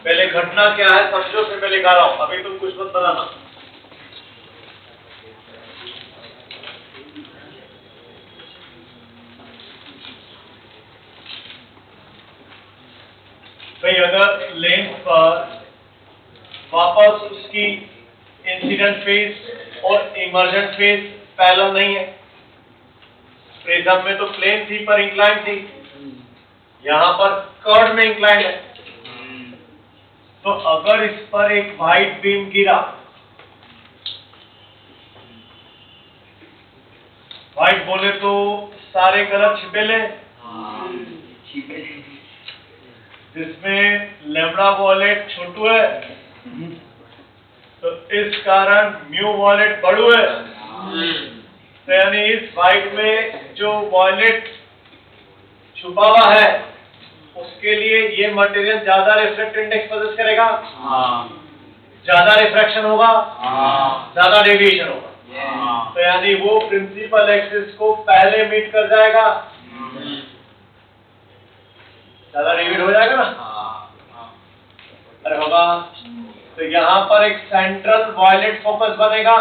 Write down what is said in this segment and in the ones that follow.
पहले घटना क्या है समझो, फिर मैं लिखा रहा हूं, अभी तुम कुछ मत बनाना। भाई अगर लेंस पर वापस उसकी इंसिडेंट फेज और इमर्जेंट फेज पैरेलल नहीं है, प्रिज्म में तो प्लेन थी पर इंक्लाइन थी, यहां पर कर्व में इंक्लाइन है। तो अगर इस पर एक व्हाइट बीम गिरा, व्हाइट बोले तो सारे कलर छिपेले, जिसमें लैम्ब्डा वॉलेट छोटू है, तो इस कारण म्यू वॉलेट बड़ू है। तो यानी इस व्हाइट में जो वॉलेट छुपा हुआ है उसके लिए ये मटेरियल ज्यादा रिफ्लेक्ट इंडेक्स पोजेस करेगा, ज्यादा रिफ्रैक्शन होगा, ज्यादा डेविएशन होगा। तो यानी वो प्रिंसिपल एक्सिस को पहले मीट कर जाएगा, ज्यादा डेविएट हो जाएगा ना। अरे होगा। तो यहाँ पर एक सेंट्रल वॉयलेट फोकस बनेगा,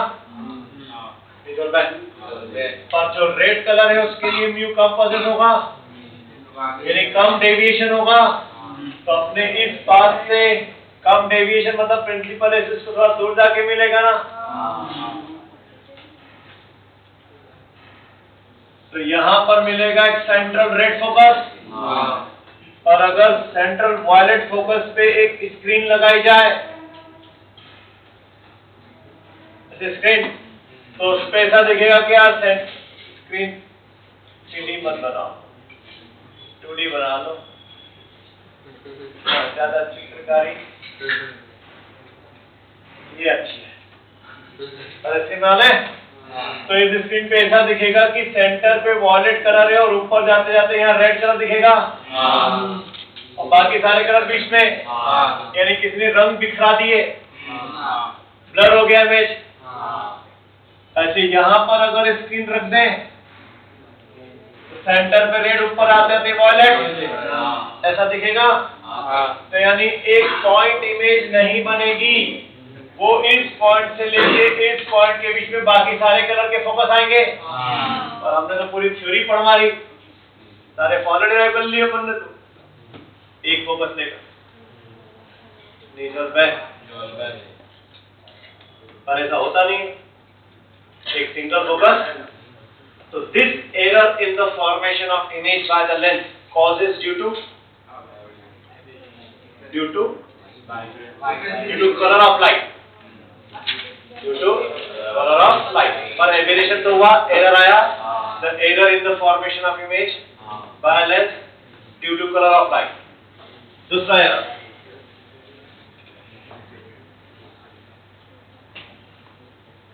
और जो रेड कलर है उसके लिए म्यू कम पोजेस होगा, यानी कम डेविएशन होगा। तो अपने इस बात से कम डेविएशन मतलब प्रिंसिपल एक्सिस को थोड़ा दूर जाके मिलेगा ना। तो यहाँ पर मिलेगा एक सेंट्रल रेड फोकस, और अगर सेंट्रल वॉयलेट फोकस पे एक स्क्रीन लगाई जाए, स्क्रीन, तो उस पे ऐसा दिखेगा कि यार स्क्रीन 3D मत बनाओ, 2D बना लो, ज्यादा चित्रकारी ये अच्छी है। और ऐसे माने तो इस स्क्रीन पे ऐसा दिखेगा कि सेंटर पे वॉयलेट कलर है और ऊपर जाते जाते यहाँ रेड कलर दिखेगा, और बाकी सारे कलर बीच में, यानी किसी ने रंग बिखरा दिए, ब्लर हो गया इमेज। ऐसे यहाँ पर अगर स्क्रीन रख दें तो सेंटर पे रेड, ऊपर आते आते वॉयलेट, ऐसा दिखेगा। तो यानी एक पॉइंट इमेज नहीं बनेगी, वो इस पॉइंट से लेके इस पॉइंट के बीच में बाकी सारे कलर के फोकस आएंगे। और हमने तो पूरी थ्योरी पढ़ मारी, सारे फॉलो डिराइव कर लिए अपन ने, तो एक फोकस लेकर पर ऐसा होता नहीं, एक सिंगल फोकस। तो this error in the formation of image by the lens causes due to color of light, due to color of light। पर एबेरेशन तो हुआ, एरर आया, the error in the formation of image by a lens due to color of light। दूसरा error,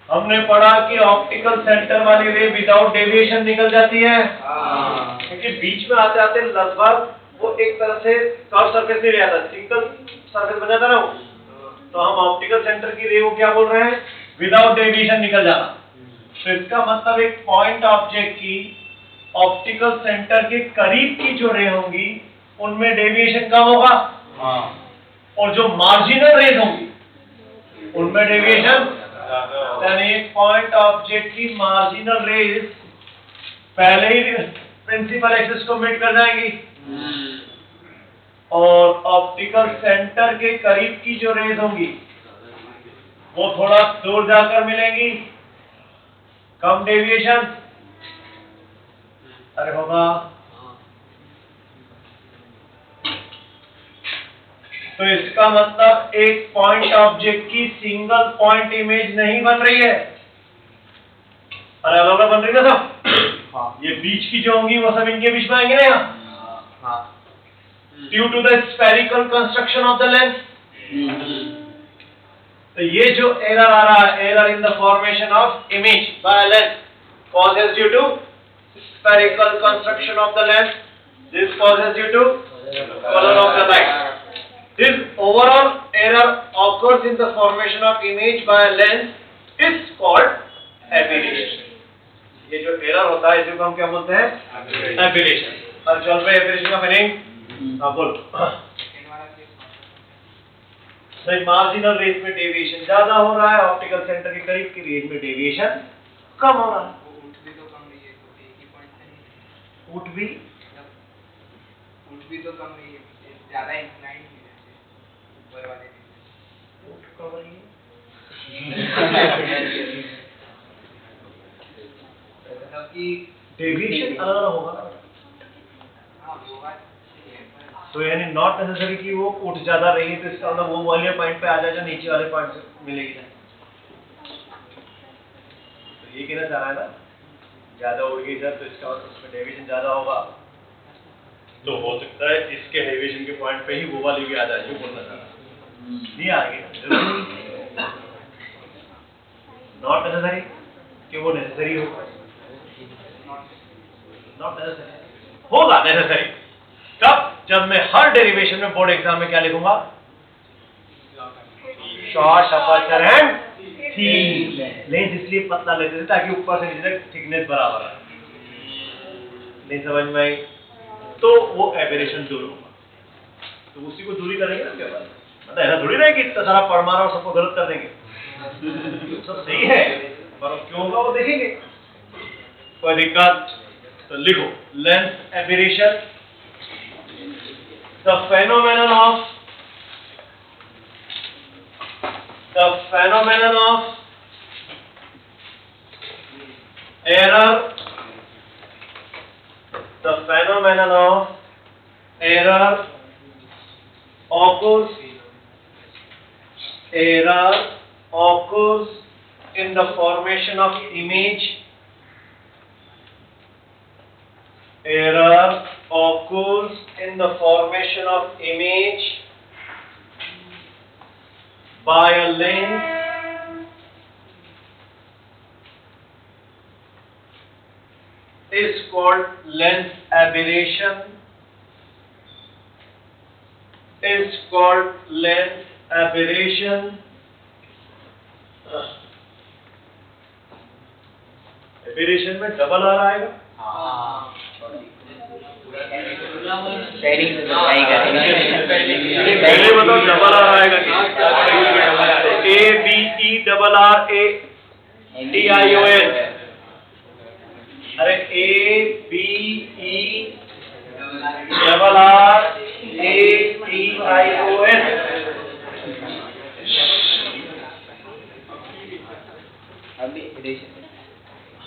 हमने पढ़ा कि optical centre वाली रे विदाउट डेविएशन निकल जाती है, क्योंकि बीच में आते आते लगभग वो एक तरह से कर्व सरफेस नहीं रहता, सिंगल सरफेस बन जाता ना वो। तो हम ऑप्टिकल सेंटर की रे को क्या बोल रहे हैं, विदाउट डेविएशन निकल जाना। तो इसका मतलब एक पॉइंट ऑब्जेक्ट की ऑप्टिकल सेंटर के करीब की जो रे होंगी उनमें डेविएशन कम होगा, और जो मार्जिनल रेज होंगी उनमें डेविएशन, यानी एक पॉइंट ऑब्जेक्ट की मार्जिनल रेज पहले ही प्रिंसिपल एक्सिस को मीट कर जाएंगी, और ऑप्टिकल सेंटर के करीब की जो रेज होंगी वो थोड़ा दूर जाकर मिलेंगी, कम डेविएशन। अरे होगा। तो इसका मतलब एक पॉइंट ऑब्जेक्ट की सिंगल पॉइंट इमेज नहीं बन रही है, अरे अलग अलग बन रही है सब। ये बीच की जो होंगी वो सब इनके बीच में आएंगे ना यहाँ, due to the spherical construction of the lens. तो ये जो एरर आ रहा है, error in the formation of image by lens causes due to spherical construction of the lens, this causes due to color of the light। This overall error occurs in the formation of image by a lens is called aberration। ये जो error होता है इसे हम क्या बोलते हैं, aberration. और चल रहे एबेरेशन का मीनिंग, हाँ बोल। मार्जिनल रेंज में डेविएशन ज्यादा हो रहा है, ऑप्टिकल सेंटर के करीब की रेंज में डेविएशन कम हो रहा है। उठ भी तो कम नहीं है, तो एक ही पॉइंट से नहीं। उठ भी तो कम नहीं है, ज्यादा इंक्लाइन नहीं है ऊपर वाले में। उठ कम नहीं है। मतलब कि डेविएशन अलग अलग होगा ना। हाँ वो बात तो यानी नॉट नेसेसरी कि वो उठ ज्यादा रही है तो इसका मतलब वो वाले पॉइंट पे आ जाए जो नीचे वाले पॉइंट से मिलेगी ना। तो ये कहना चाह रहा है ना, ज्यादा उड़ गई सर तो इसका उसमें डेविएशन ज्यादा होगा, तो हो सकता है इसके डेविएशन के पॉइंट पे ही वो वाली भी आ जाए जो बोलना चाह रहा है। नहीं आ गई, नॉट नेसेसरी कि वो नेसेसरी होगा, नॉट नेसेसरी होगा, नेसेसरी कब? जब मैं हर डेरिवेशन में बोर्ड एग्जाम में क्या लिखूंगा? Short aperture and thick lens, इसलिए पतला लेते थे ताकि ऊपर से नीचे तक थिकनेस बराबर आए। नहीं समझ में आई तो वो एबेरेशन दूर होगा, तो उसी को दूरी करेंगे ना। क्या बात, मतलब ऐसा थोड़ी ना कि इतना सारा पढ़ मारा और सबको गलत कर देंगे। सब सही है पर क्यों होगा वो देखेंगे। कोई दिक्कत? तो लिखो lens aberration, the phenomenon of error, the phenomenon of error occurs in the formation of image. Error occurs in the formation of image by a lens is called lens aberration. Is called lens aberration. Aberration में double आ आएगा। पहले बताओ double R आएगा क्या? A B E double R A T I O S. अरे A B E double R A T I O S.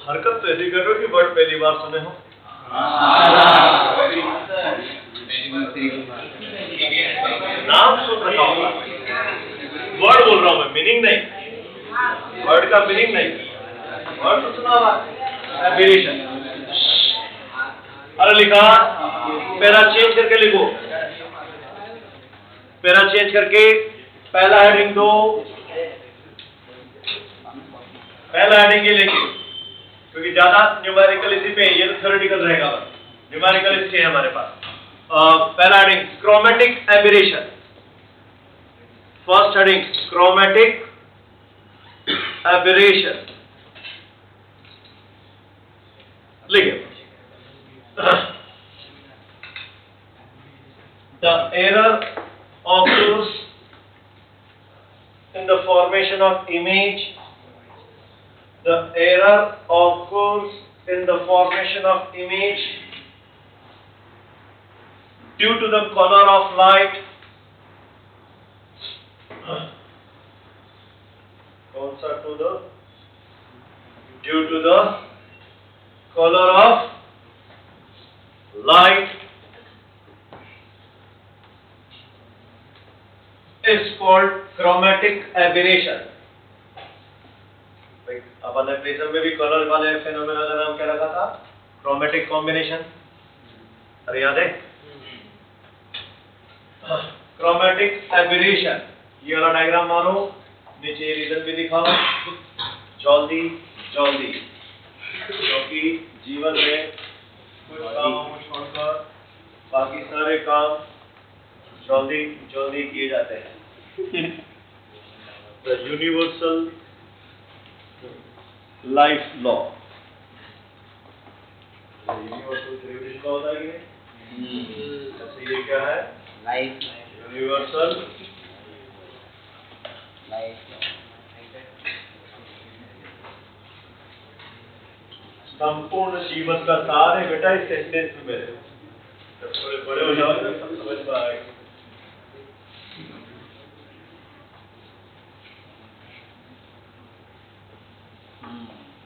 हरकत तो ऐसी कर रहे हो कि वर्ड पहली बार सुने हो। नाम सुन रखा होगा, वर्ड बोल रहा हूं मैं, मीनिंग नहीं, वर्ड का मीनिंग नहीं, वर्ड तो सुना हुआ एबेरेशन। अरे लिखा, पैरा चेंज करके लिखो, पैरा चेंज करके पहला हेडिंग दो, पहला हेडिंग ये लेंगे क्योंकि ज्यादा न्यूमेरिकल इसी पे, ये तो थ्योरेटिकल रहेगा, न्यूमेरिकल इससे है हमारे पास। पहला heading chromatic aberration, first heading chromatic aberration लिखिए। The error occurs in the formation of image. The error occurs in the formation of image due to the color of light. कौन सा to the? Due to the color of light is called chromatic aberration. अपन ने prism में भी colour वाले phenomena का नाम क्या रखा था? Chromatic combination. अरे याद है? क्रोमेटिक एबेरेशन, ये वाला डायग्राम मारो, नीचे रीजन भी दिखाओ, जल्दी जल्दी, क्योंकि जीवन में कुछ कामों को छोड़कर बाकी सारे काम जल्दी जल्दी किए जाते हैं। The universal life law, universal gravitation का होता है कि नहीं? ये क्या है? लाइफ यूनिवर्सल संपूर्ण जीवन का सार है बेटा इस सेंटेंस में मेरे। जब थोड़े बड़े हो जाओगे तो सब समझ में आएगा।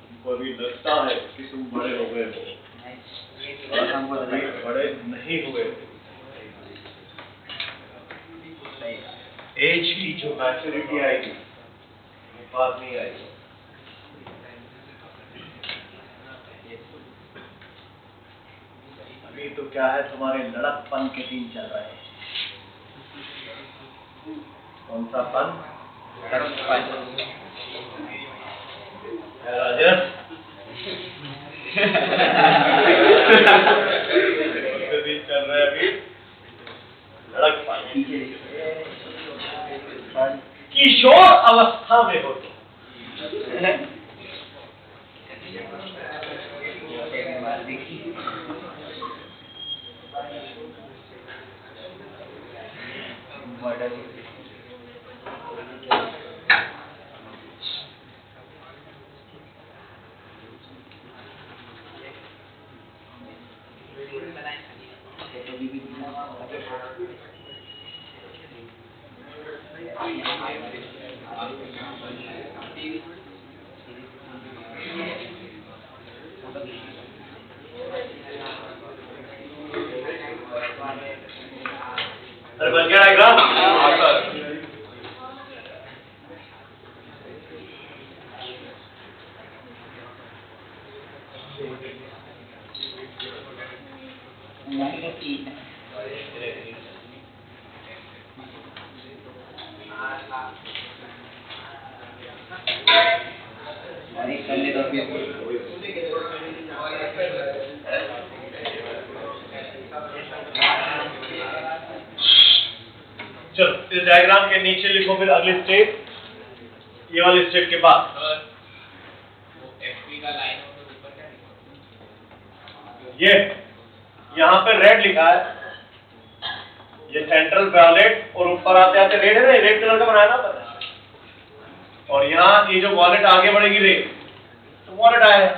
तुमको अभी लगता है कि तुम बड़े हो गए हो, अभी बड़े नहीं हुए। एज की जो मैच्योरिटी आएगी वो बात नहीं आएगी। अभी तो क्या है, तुम्हारे लड़कपन के दिन चल रहे हैं। कौन सा पन? लड़कपन। राजन दिन चल रहा है अभी लड़कपन। किशोर अवस्था में हो तो अरे बन गया डायग्राम? हाँ सर। चलो इस डायग्राम के नीचे लिखो फिर अगली स्टेप, ये वाली स्टेप के बाद। ये यहाँ पे रेड लिखा है, ये सेंट्रल वॉलेट और ऊपर आते आते रेड है ना, रेड कलर का बनाया ना पता। और यहाँ ये जो वॉलेट आगे बढ़ेगी रेड, तो वॉलेट आया है।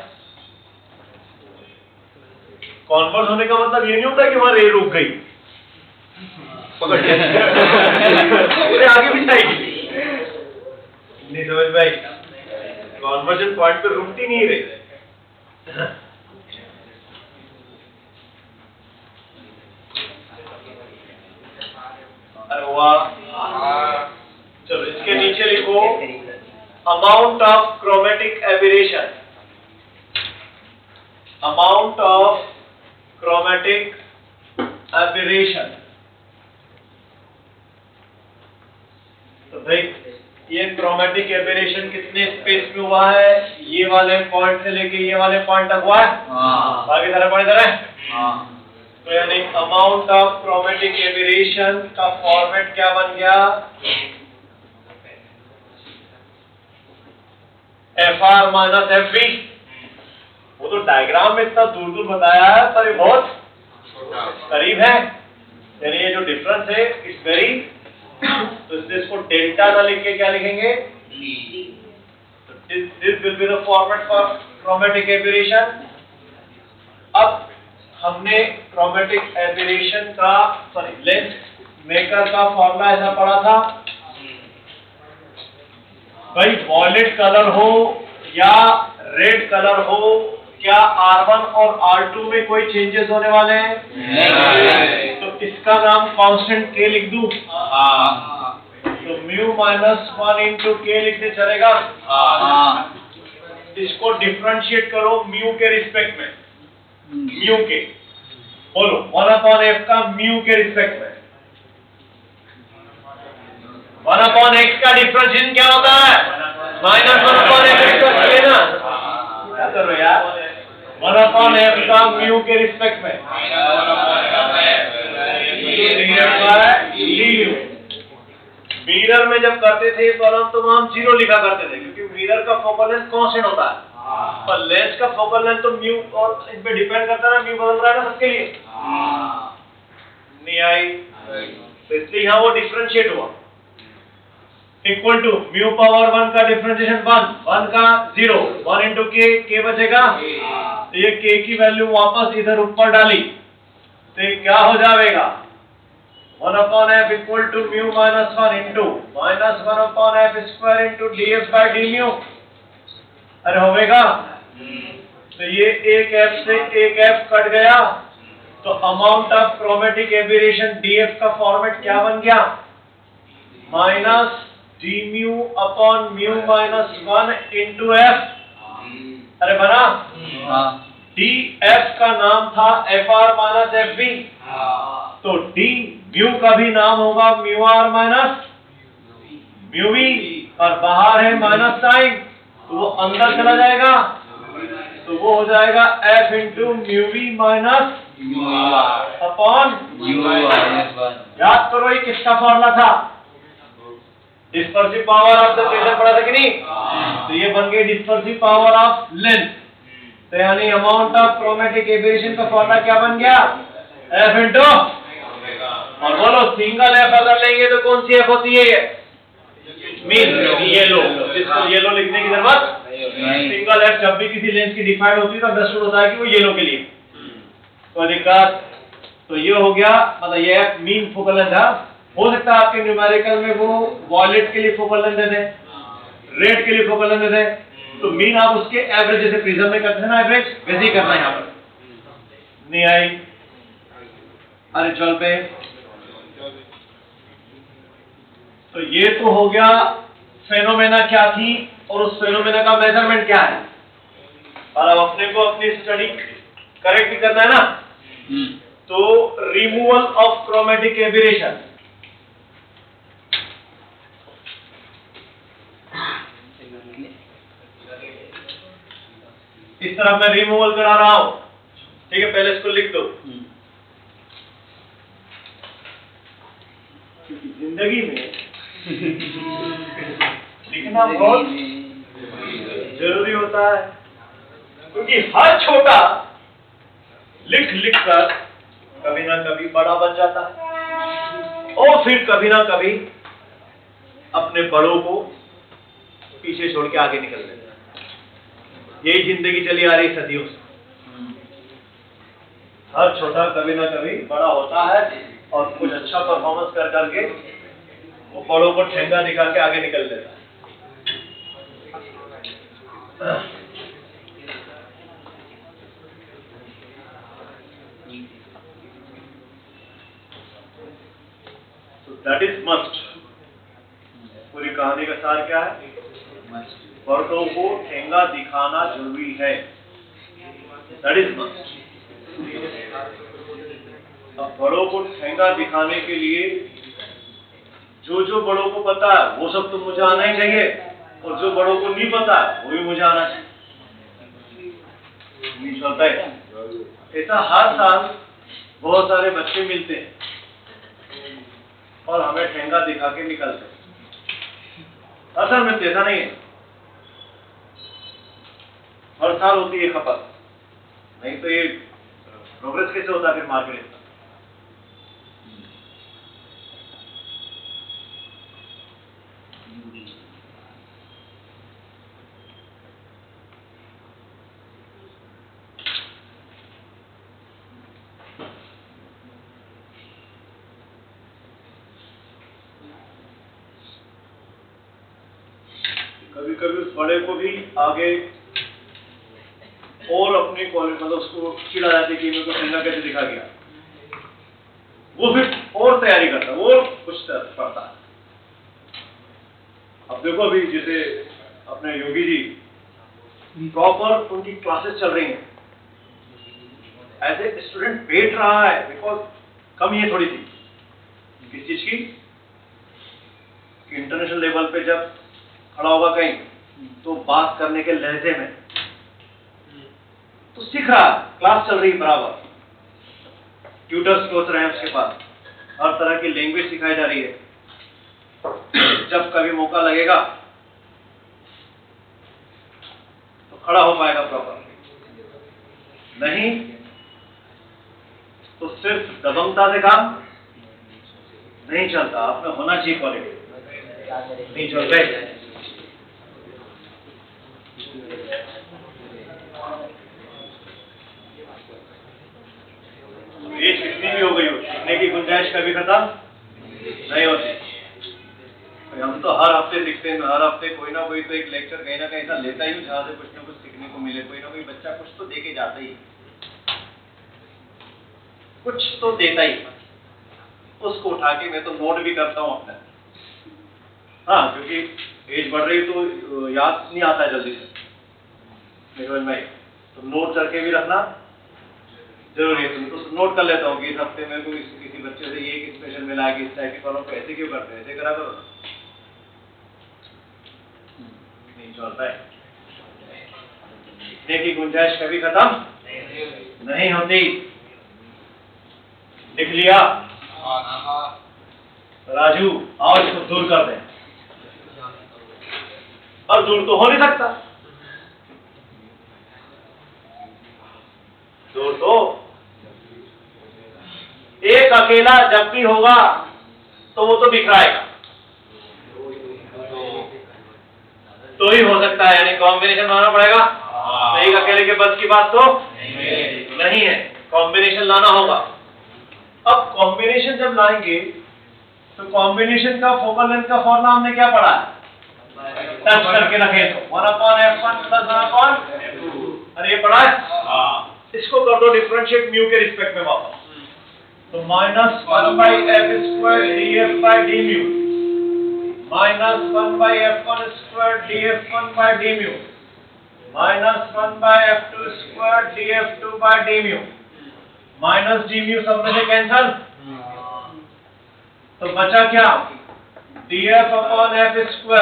कॉन्वर्स होने का मतलब ये नहीं होता कि वहां रेड रुक गई, पकड़ आगे भी जाएगी। नहीं समझ भाई, कॉन्वर्जन पॉइंट पे रुकती नहीं रही। अरे वाह। चलो इसके नीचे लिखो amount of chromatic aberration. Amount of chromatic aberration. तो भाई ये क्रोमेटिक एबेरेशन कितने स्पेस में हुआ है? ये वाले पॉइंट से लेके ये वाले पॉइंट तक हुआ है। बाकी सारे पॉइंट इधर है। तो यानी अमाउंट ऑफ क्रोमेटिक एबेरेशन का फॉर्मेट क्या बन गया? FR minus FB। वो तो डायग्राम में इतना दूर दूर बताया है पर ये बहुत करीब है, यानी ये जो डिफरेंस है इट्स वेरी। तो इसको डेल्टा ना लिख के क्या लिखेंगे? This will be the format for chromatic aberration. अब हमने क्रोमेटिक एबेरेशन का लेंस मेकर का फॉर्मूला ऐसा पढ़ा था भाई, वॉलेट कलर हो या रेड कलर हो, क्या R1 और R2 में कोई चेंजेस होने वाले हैं? नहीं। तो इसका नाम कांस्टेंट K लिख दूं? तो म्यू माइनस 1 इंटू K लिखने चलेगा? इसको डिफरेंशिएट करो म्यू के रिस्पेक्ट में। म्यू के बोलो 1/f का म्यू के रिस्पेक्ट में। 1/x का डिफरेंशिएशन क्या होता है? -1/f का लेना। क्या करो यार, 1/f का म्यू के रिस्पेक्ट में मिरर में जब करते थे तो हम 0 लिखा करते थे क्योंकि मिरर का फोकल लेंथ कांस्टेंट होता है, पर लेंस का फोकल लेंथ तो म्यू और इस पे डिपेंड करता है, म्यू बदल रहा है ना सबके लिए। नहीं आई तो इसलिए यहाँ वो डिफरेंशिएट हुआ। इक्वल टू म्यू पावर 1 का डिफरेंशिएशन 1 का 0, 1 इंटू के बचेगा तो ये k की वैल्यू वापस इधर ऊपर डाली तो ये क्या हो जाएगा 1/f equal to mu minus 1 into minus 1/f square into df by d mu. अरे होगा तो ये एक f से एक f कट गया तो amount of chromatic aberration df का फॉर्मेट क्या बन गया minus d mu upon mu minus 1 into f। अरे बना df का नाम था fr माइनस fb तो d म्यू का भी नाम होगा mu R minus mu V और बाहर है माइनस साइन तो वो अंदर चला जाएगा तो वो हो जाएगा f into mu V minus upon याद करो ये किसका फॉर्मूला था dispersive power of the pressure पढ़ा था कि नहीं तो ये बन गई डिस्पर्सिव पावर ऑफ लेंथ तो यानी अमाउंट ऑफ क्रोमेटिक एबेरेशन का फॉर्मूला क्या बन गया f इंटू और बोलो सिंगल f अगर लेंगे तो कौन सी f होती है ये मीन येलो जिसको येलो लिखने की जरूरत सिंगल f जब भी किसी लेंस की डिफाइंड होती है तो अंडरस्टूड होता है कि वो येलो के लिए तो दिक्कत तो ये हो गया मतलब ये f मीन फोकल लेंथ है हो सकता है आपके न्यूमेरिकल में वो वॉलेट के लिए फोकल लेंथ दे दे रेड के लिए फोकल लेंथ दे दे तो मीन आप उसके एवरेज जैसे प्रिज्म में करते हैं ना एवरेज वैसे ही करना है यहाँ पर नहीं आई अरे चल पे तो ये तो हो गया फेनोमेना क्या थी और उस फेनोमेना का मेजरमेंट क्या है और अब अपने को अपनी स्टडी करेक्ट भी करना है ना तो रिमूवल ऑफ क्रोमेटिक एबेरेशन इस तरह मैं रिमूवल करा रहा हूं ठीक है पहले इसको लिख दो जिंदगी में लिखना बहुत जरूरी होता है क्योंकि हर छोटा लिख लिख कर कभी ना कभी बड़ा बन जाता है और फिर कभी ना कभी अपने बड़ों को पीछे छोड़ के आगे निकल देता है यही जिंदगी चली आ रही सदियों से हर छोटा कभी ना कभी बड़ा होता है और कुछ अच्छा परफॉर्मेंस कर करके वो बड़ों को ठेंगा दिखा के आगे निकल लेता है तो दैट इज मस्ट पूरी कहानी का सार क्या है बड़ों को ठेंगा दिखाना जरूरी है दैट इज मस्ट अब बड़ों को ठेंगा दिखाने के लिए जो बड़ों को पता है वो सब तो मुझे आना ही चाहिए और जो बड़ों को नहीं पता है वो भी मुझे आना चाहिए ऐसा हर साल बहुत सारे बच्चे मिलते हैं और हमें ठेंगा दिखा के निकलते हैं हर साल मिलते ऐसा नहीं है हर साल होती है खपत नहीं तो ये प्रोग्रेस कैसे होता है फिर मार्केट में कभी कभी उस बड़े को भी आगे और अपनी क्वालिटी मतलब उसको चिढ़ा जाती कि मेरे को ठेंगा कैसे दिखा गया वो फिर और तैयारी करता है वो कुछ पढ़ता है अब देखो अभी जैसे अपने योगी जी प्रॉपर उनकी क्लासेस चल रही हैं ऐसे स्टूडेंट बैठ रहा है बिकॉज कमी है थोड़ी सी किस चीज की इंटरनेशनल लेवल पे जब खड़ा होगा कहीं तो बात करने के लहजे में तो सीख रहा क्लास चल रही बराबर ट्यूटर्स कोच रहे हैं उसके पास हर तरह की लैंग्वेज सिखाई जा रही है जब कभी मौका लगेगा तो खड़ा हो पाएगा प्रॉपर नहीं तो सिर्फ दबंगता से काम नहीं चलता आप में होना चाहिए क्वालिटी नहीं चल रहे दिखने की गुंजाइश कभी खत्म नहीं होती। हम तो हर हफ्ते दिखते हैं, हर हफ्ते कोई ना कोई तो एक लेक्चर कहीं ना कहीं ऐसा लेता ही हूँ जहाँ से कुछ ना कुछ सीखने को मिले। कोई ना कोई बच्चा कुछ तो दे के जाता ही, कुछ तो देता ही। उसको उठा के मैं तो नोट भी करता हूँ अपने। हाँ, क्योंकि एज बढ़ रही तो याद नहीं आता है जल्दी से मेरे भाई, तो नोट करके भी रखना जरूरी है। तो नोट कर लेता हूँ कि इस हफ्ते में कोई किसी बच्चे से ये एक स्पेशल मिला है कि इस टाइप के फॉलो को ऐसे क्यों करते हैं, ऐसे करा करो। नहीं चलता है, लिखने की गुंजाइश कभी खत्म नहीं होती। लिख लिया राजू, आओ इसको दूर कर दें। और दूर तो हो नहीं सकता, दूर तो एक अकेला जब भी होगा तो वो तो बिखराएगा, तो ही हो सकता है, यानी कॉम्बिनेशन बनाना पड़ेगा। एक अकेले के बस की बात तो नहीं है, कॉम्बिनेशन लाना होगा। अब कॉम्बिनेशन जब लाएंगे तो कॉम्बिनेशन का फोकल लेंथ का फॉर्मूला हमने क्या पढ़ा है, टच करके रखे तो 1/f1 + 1/f2। अरे ये पढ़ा है, इसको कर दो डिफरेंशिएट म्यू के रिस्पेक्ट में वापस, तो -1/f² df/dμ -1/f1² df1/dμ -1/f2² df2/dμ minus dμ सब में से कैंसल, तो बचा क्या, df/f²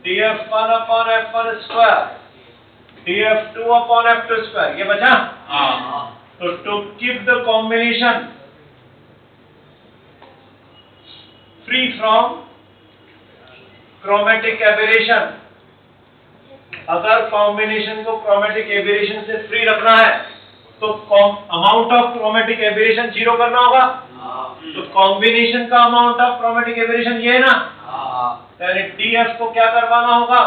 df1/f1² df2/f2², ये बचा। तो to keep the combination free from chromatic aberration, अगर कॉम्बिनेशन को क्रोमेटिक एबेरेशन से फ्री रखना है तो अमाउंट ऑफ क्रोमेटिक एबेरेशन 0 करना होगा। तो कॉम्बिनेशन का अमाउंट ऑफ क्रोमेटिक एबेरेशन ये है ना, यानी डीएफ को क्या करवाना होगा,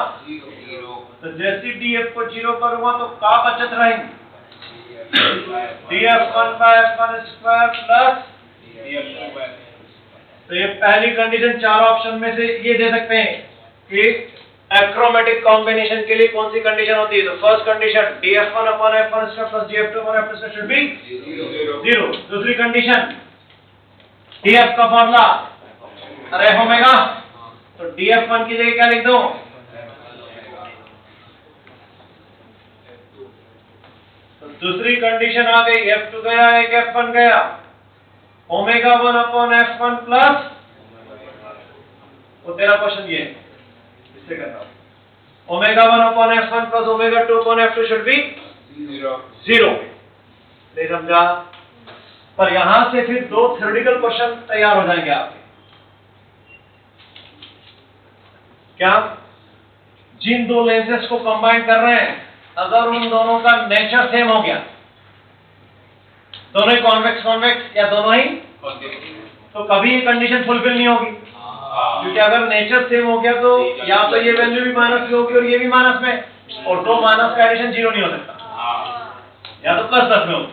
तो जैसे डीएफ को 0 करूंगा तो क्या बचत रहेंगे, df1/f1² प्लस df2/, तो ये पहली कंडीशन चार ऑप्शन में से ये दे सकते हैं कि एक्रोमेटिक कॉम्बिनेशन के लिए कौन सी कंडीशन होती है। तो first condition df1/f1² plus df2/f2² should be 0। दूसरी कंडीशन df का फॉर्मूला अरे ओमेगा, तो df1 की जगह क्या लिख दो, तो दूसरी कंडीशन आ गई, f2 गया एक f1 गया, ओमेगा 1/f1 प्लस, वो तेरा क्वेश्चन ये इससे करना, omega 1/f1 plus omega 2/f2 should be 0। नहीं समझा, पर यहां से फिर दो थ्योरेटिकल क्वेश्चन तैयार हो जाएंगे आपके। क्या, जिन दो लेंसेज को कंबाइन कर रहे हैं अगर उन दोनों का नेचर सेम हो गया, दोनों ही कॉन्वेक्स कॉन्वेक्स या दोनों ही, तो कभी ये कंडीशन फुलफिल नहीं होगी, क्योंकि अगर नेचर सेम हो गया तो या तो ये वैल्यू भी माइनस में होगी और ये भी माइनस में, और दो माइनस का एडिशन 0 नहीं हो सकता, या तो +10 में होगी।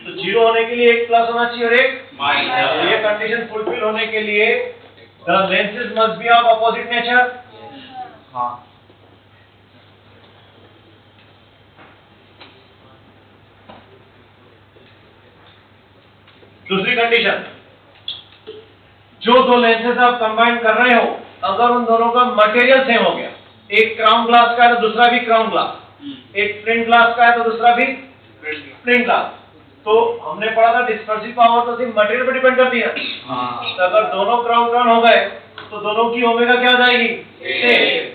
तो 0 होने के लिए एक प्लस होना चाहिए और एक माइनस, ये कंडीशन फुलफिल होने के लिए the lenses must be of opposite nature. दूसरी कंडीशन, जो दो लेंसेज आप कंबाइन कर रहे हो अगर उन दोनों का मटेरियल सेम हो गया, एक क्राउन ग्लास का है तो दूसरा भी क्राउन ग्लास, एक प्रिंट ग्लास का है तो दूसरा भी प्रिंट ग्लास, तो हमने पढ़ा था डिस्पर्सिव पावर तो सिर्फ मटेरियल पर डिपेंड करती है। तो अगर दोनों क्राउन हो गए तो दोनों की ओमेगा क्या हो जाएगी,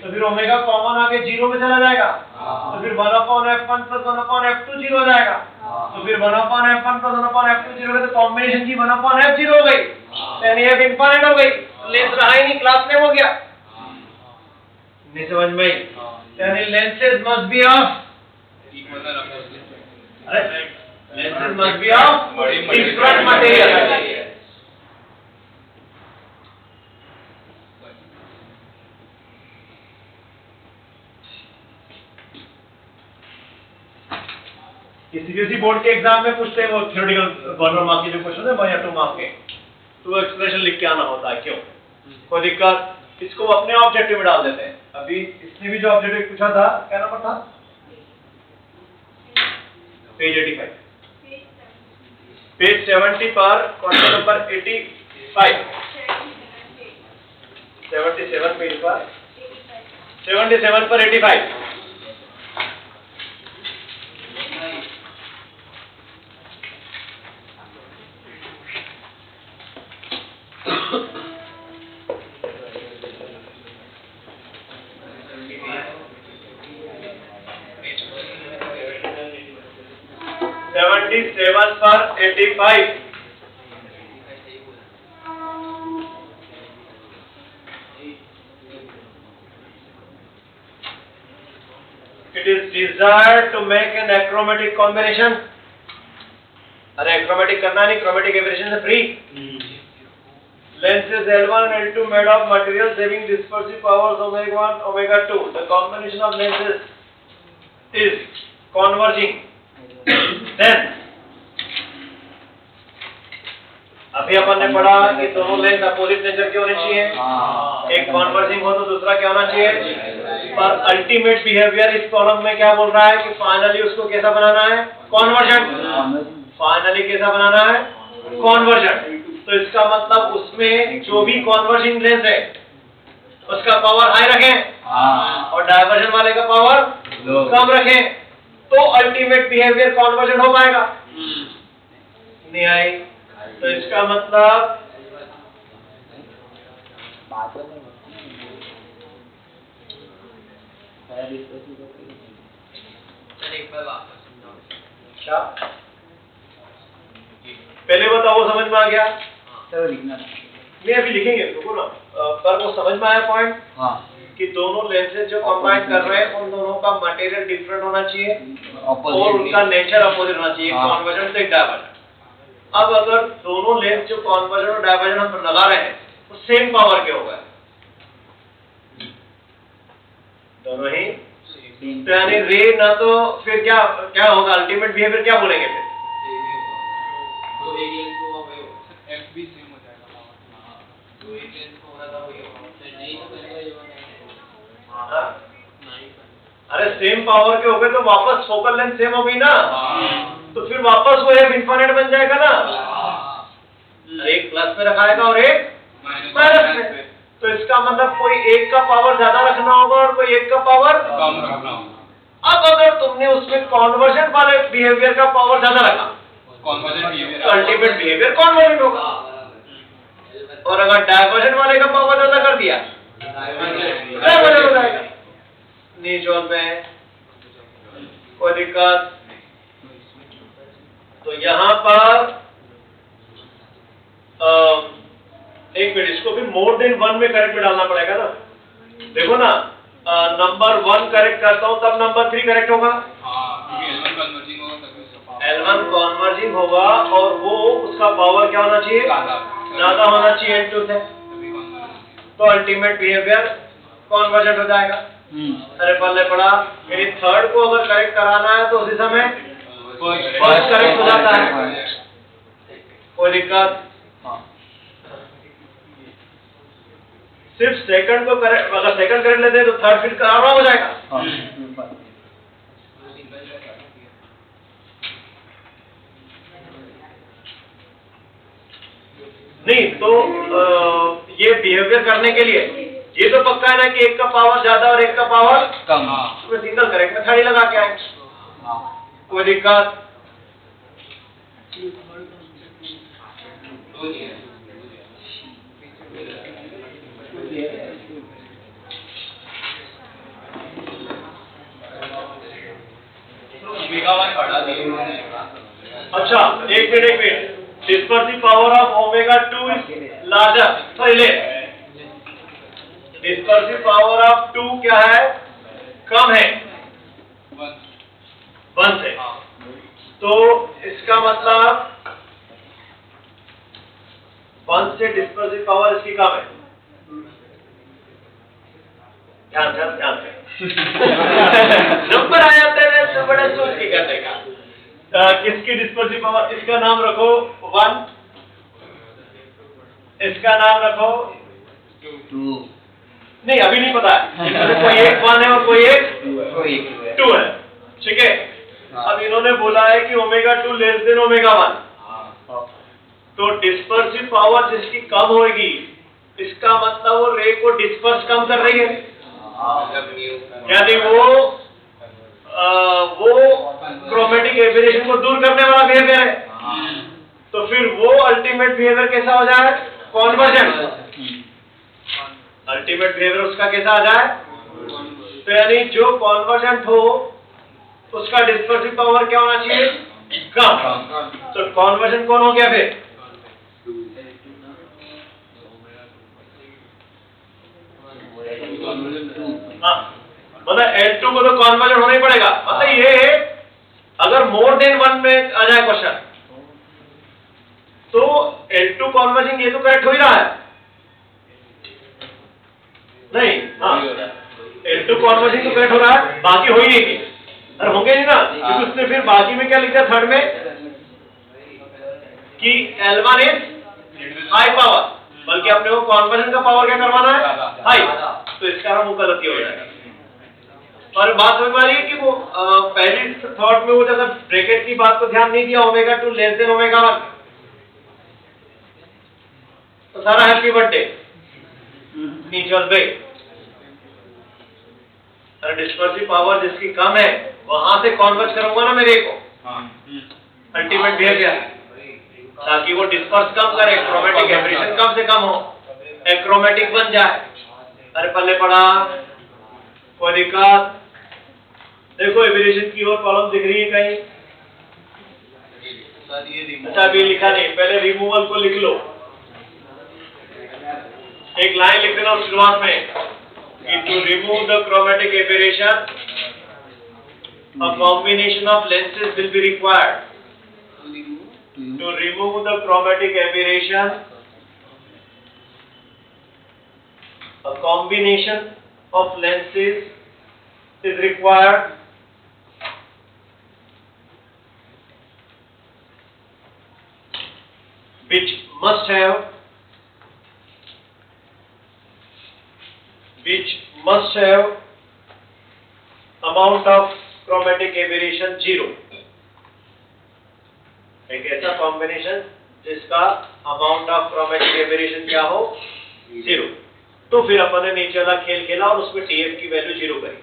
तो फिर ओमेगा कॉमन आके 0 में चला जाएगा, तो फिर 1/f1 प्लस 1/f2 0 हो जाएगा, तो फिर 1/f1 प्लस 1/f2 0 तो कॉम्बिनेशन की 1/f 0 हो गई, यानी f इनफाइनाइट हो गई, लेंस रहा ही नहीं, क्लास नेम हो गया। नहीं समझ में, यानी lenses must be of, lenses must be of different material. CBSE board के एग्जाम में पूछते हैं वो थ्योरेटिकल 1 मार्क के जो क्वेश्चन है 1 या 2 मार्क के, तो वो एक्सप्रेशन लिख के आना होता है। क्यों? कोई दिक्कत? इसको अपने ऑब्जेक्टिव में डाल देते हैं। अभी इसने भी जो ऑब्जेक्टिव पूछा था, क्या नंबर था? पेज 85, पेज 70 पर क्वेश्चन नंबर 85, 77 पेज पर 77 पर 85। सेवन पर 85। It is desired to make an achromatic combination. अरे achromatic करना नहीं, chromatic aberration से free. Lenses L1 and L2 made of materials having dispersive powers omega 1, omega 2. The combination of lenses is converging. Then अभी अपन ने पढ़ा कि दोनों lens opposite nature के होने चाहिए, एक कॉन्वर्जिंग हो तो दूसरा क्या होना चाहिए। पर अल्टीमेट बिहेवियर इस कॉलम में क्या बोल रहा है कि फाइनली उसको कैसा बनाना है, कॉन्वर्जन। फाइनली कैसा बनाना है, कॉन्वर्जन। तो इसका मतलब उसमें जो भी कॉन्वर्जिंग लेंस है उसका पावर हाई रखें और डायवर्जन वाले का पावर कम रखें, तो अल्टीमेट बिहेवियर कॉन्वर्जन हो पाएगा। नहीं आई तो इसका मतलब क्या पहले बताओ, वो समझ में आ गया? नहीं अभी लिखेंगे, रुको ना। पर वो समझ में आया पॉइंट? कि दोनों लेंसेज जो कंबाइन कर रहे हैं उन दोनों का मटेरियल डिफरेंट होना चाहिए और उनका नेचर अपोजिट होना चाहिए, कॉन्वर्जन से डायवर्जन। अब अगर दोनों लेंस जो कॉन्वर्जन और डायवर्जन हम लगा रहे हैं वो सेम पावर के हो गए, दोनों ही, तो यानी रे ना, तो फिर क्या क्या होगा, अल्टीमेट बिहेवियर क्या बोलेंगे फिर? अरे सेम पावर के हो गए तो वापस फोकल लेंथ सेम हो गई ना, तो फिर वापस वो एक इन्फिनिट बन जाएगा ना। एक प्लस में रखाएगा और एक माइनस में, तो इसका मतलब कोई एक का पावर ज्यादा रखना होगा और कोई एक का पावर कम रखना होगा। अब अगर तुमने उसमें कॉन्वर्जन वाले बिहेवियर का पावर ज्यादा रखा, तो अल्टीमेट बिहेवियर कॉन्वर्जेंट होगा, और अगर डायवर्जन वाले का पावर ज्यादा कर दिया डायवर्जन हो जाएगा। नीचोल में कोई दिक्कत? तो यहाँ पर एक मिनट, इसको भी मोर देन 1 में करेक्ट में डालना पड़ेगा ना। देखो ना, नंबर 1 करेक्ट करता हूँ तब नंबर 3 करेक्ट होगा। L1 कॉन्वर्जिंग होगा और वो उसका पावर क्या होना चाहिए, ज्यादा होना चाहिए L2 से, तो अल्टीमेट बिहेवियर कॉन्वर्जेंट हो जाएगा। अरे पल्ले पड़ा, मेरी थर्ड को अगर करेक्ट कराना है तो उसी समय फर्स्ट करेक्ट हो जाता है, कोई दिक्कत? सिर्फ सेकंड को करेक्ट, अगर सेकंड करेक्ट लेते हैं तो थर्ड फिर कराना हो जाएगा। नहीं तो ये बिहेवियर करने के लिए ये तो पक्का है ना कि एक का पावर ज्यादा और एक का पावर कम, तो सिंगल करेक्ट में थर्ड लगा के आए, कोई दिक्कत? अच्छा एक minute, dispersive power of omega 2 is larger, पहले dispersive power of 2 क्या है, कम है 1 से, तो इसका मतलब 1 से dispersive power इसकी कम है। ध्यान से नंबर आ जाते हैं तो बड़ा सोच के करने का। किसकी डिस्पर्सिव पावर, इसका नाम रखो 1, इसका नाम रखो 2 नहीं अभी नहीं पता है, कोई एक 1 है और कोई एक 2 है, ठीक है। अब इन्होंने बोला है कि ω2 लेस देन ω1, तो डिस्पर्सिव पावर जिसकी कम होगी इसका मतलब वो रे को डिस्पर्स कम कर रही है, यानी वो क्रोमेटिक एबरेशन को दूर करने वाला बिहेवियर है। तो फिर वो अल्टीमेट बिहेवियर कैसा हो जाए, कॉन्वर्जेंट। अल्टीमेट बिहेवियर उसका कैसा आ जाए, तो यानी जो कॉन्वर्जेंट हो उसका डिस्पर्सिव पावर क्या होना चाहिए, कम। तो कॉन्वर्जन कौन हो गया फिर, मतलब L2 को तो कॉन्वर्जन होना ही पड़ेगा। मतलब ये अगर मोर देन 1 में आ जाए क्वेश्चन तो L2 कॉन्वर्जिंग, ये तो करेक्ट हो ही रहा है नहीं, हाँ L2 कॉन्वर्जिंग तो करेक्ट हो रहा है, बाकी हो ही नहीं थी, अरे होंगे नहीं ना, क्योंकि उसने फिर बाकी में क्या लिखा थर्ड में कि L1 इज हाई पावर, बल्कि अपने को कॉन्वर्जन का पावर क्या करवाना है, हाई, तो इसका हम गलती हो जाएगा। और बात समझ में आ रही है कि वो पहली थॉट में वो जैसा ब्रैकेट की बात को ध्यान नहीं दिया, ω2 लेस देन ω1, तो सारा हैप्पी बर्थडे नीचे बे। अरे डिस्पर्सिव पावर जिसकी कम है वहां से कॉन्वर्ज करूंगा ना मेरे को अल्टीमेट बिहेवियर, ताकि वो डिस्पर्स कम करे, क्रोमेटिक एब्रेशन कम से कम हो, एक्रोमेटिक बन जाए। अरे पल्ले पड़ा कोई दिक्कत, देखो एब्रेशन की और कॉलम दिख रही है कहीं, अच्छा अभी लिखा नहीं, पहले रिमूवल को लिख लो, एक लाइन लिख देना शुरुआत में कि to remove the chromatic aberration a combination of lenses will be required. To remove the chromatic aberration, a combination of lenses is required. Which must have amount of chromatic aberration 0. एक ऐसा combination जिसका amount of chromatic aberration क्या हो, 0। तो फिर अपन ने नीचे वाला खेल खेला और उसमें टीएफ की वैल्यू 0 करी।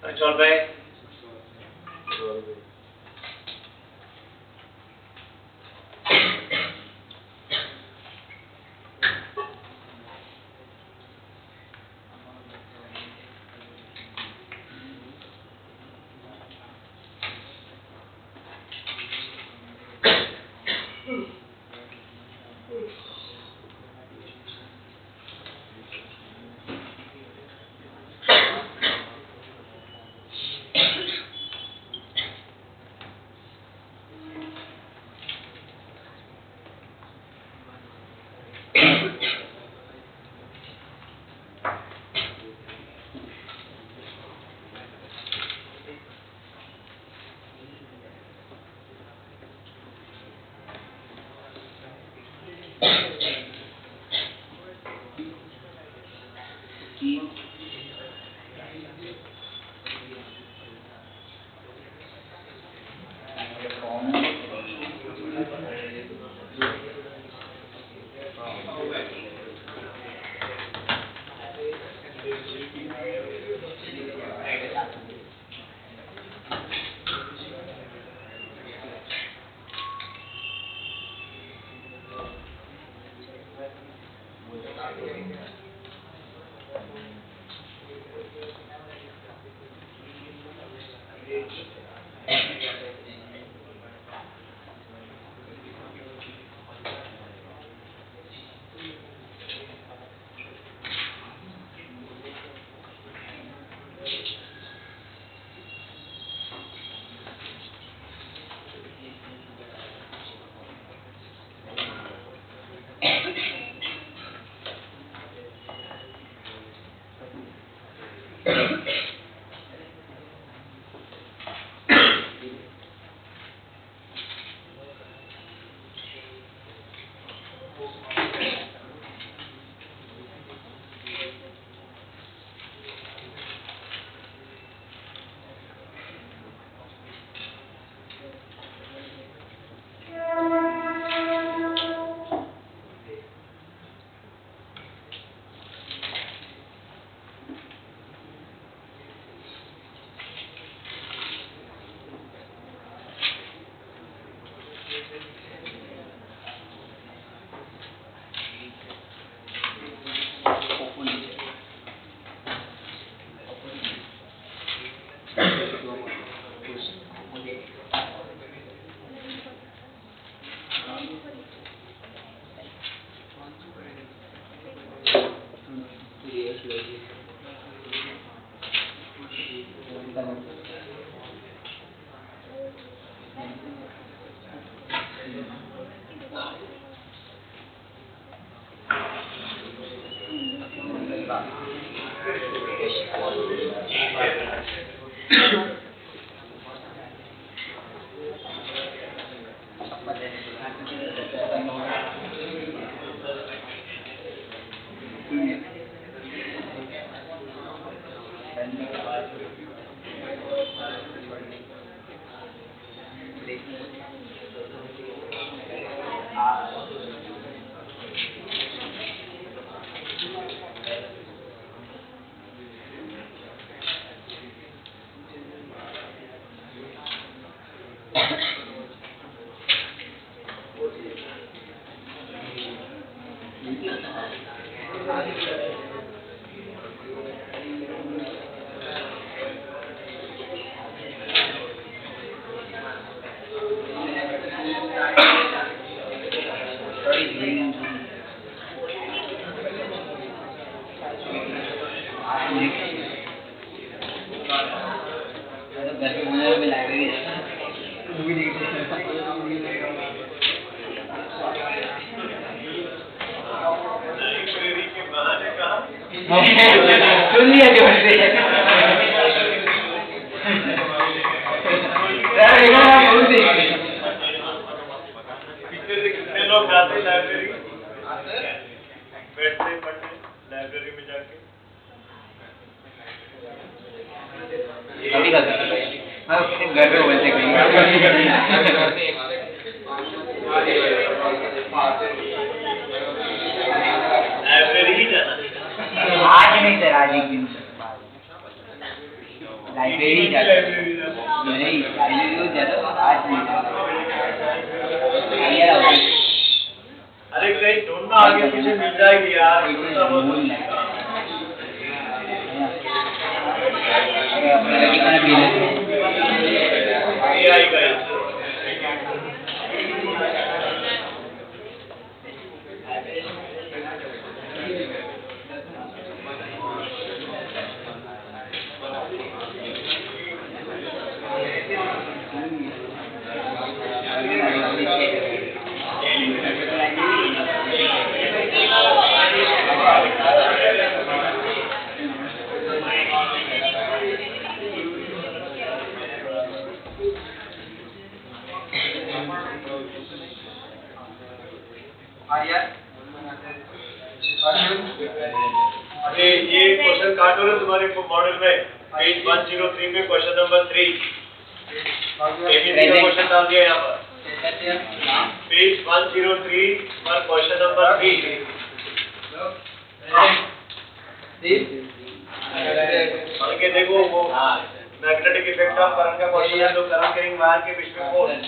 चल रहे सुन लिया जोर से पीछे से कितने लोग जाते लाइब्रेरी, बैठते पढ़ते लाइब्रेरी में जाके? कभी कभी घर पे बोलते कहीं लाइब्रेरी ही जाना। आज नहीं सर, आज एक दिन लाइब्रेरी जाता नहीं, लाइब्रेरी जाता आज नहीं जाता। अरे कहीं ढूंढना आगे पीछे मिल जाएगी यार। ये आएगा ये क्वेश्चन काटो ना तुम्हारे मॉडल में, पेज 103 में क्वेश्चन नंबर 3 एबीसी का क्वेश्चन डाल दिया यहाँ पर। पेज 103 पर क्वेश्चन नंबर 3। आगे देखो वो मैग्नेटिक इफेक्ट ऑफ करंट का क्वेश्चन है, तो करंट कैरिंग वायर के बीच में फोर्स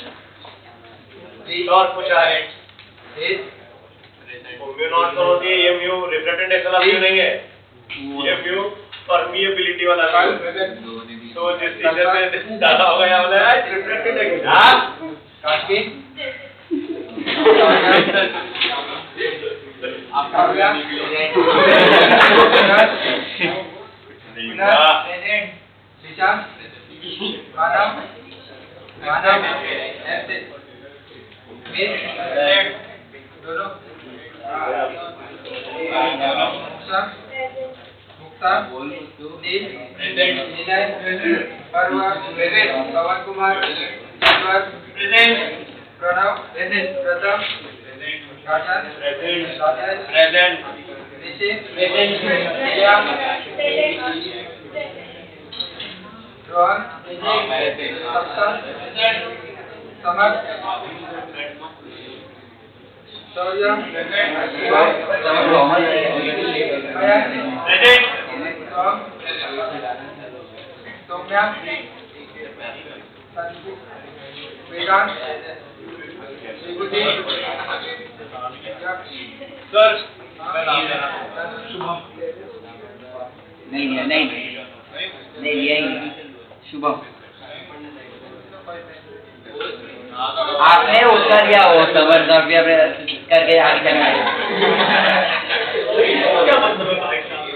और पूछा है। म्यू नॉट पर होती है, ये म्यू रिफ्लेक्टेड वाला म्यू नहीं है, ये म्यू परमिएबिलिटी वाला म्यू। तो जिस टीचर ने डाला होगा यहाँ वाला है रिफ्लेक्टेड है। हां काकी आपका हो गया दिशा मानव मानव ऐसे दोनों मुक्ता नील विनय पर्व पवन कुमार प्रणव प्रथम राजन प्रेजेंट ऋषि रोहन सप्तम समर सौर्य सौम्या वेदांत विभूति सर नहीं लिया शुभम आपने उत्तर दिया वो सबर करके आगे चला क्या मतलब है भाई साहब?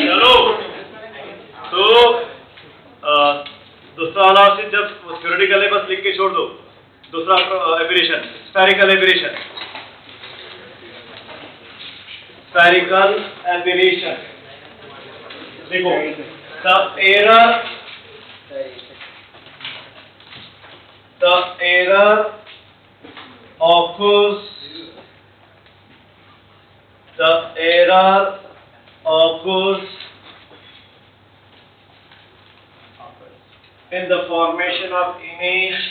चलो तो दूसरा वाला से जब थ्योरेटिकल है बस लिख के छोड़ दो। दूसरा aberration, spherical aberration, spherical aberration देखो, the error occurs in the formation of image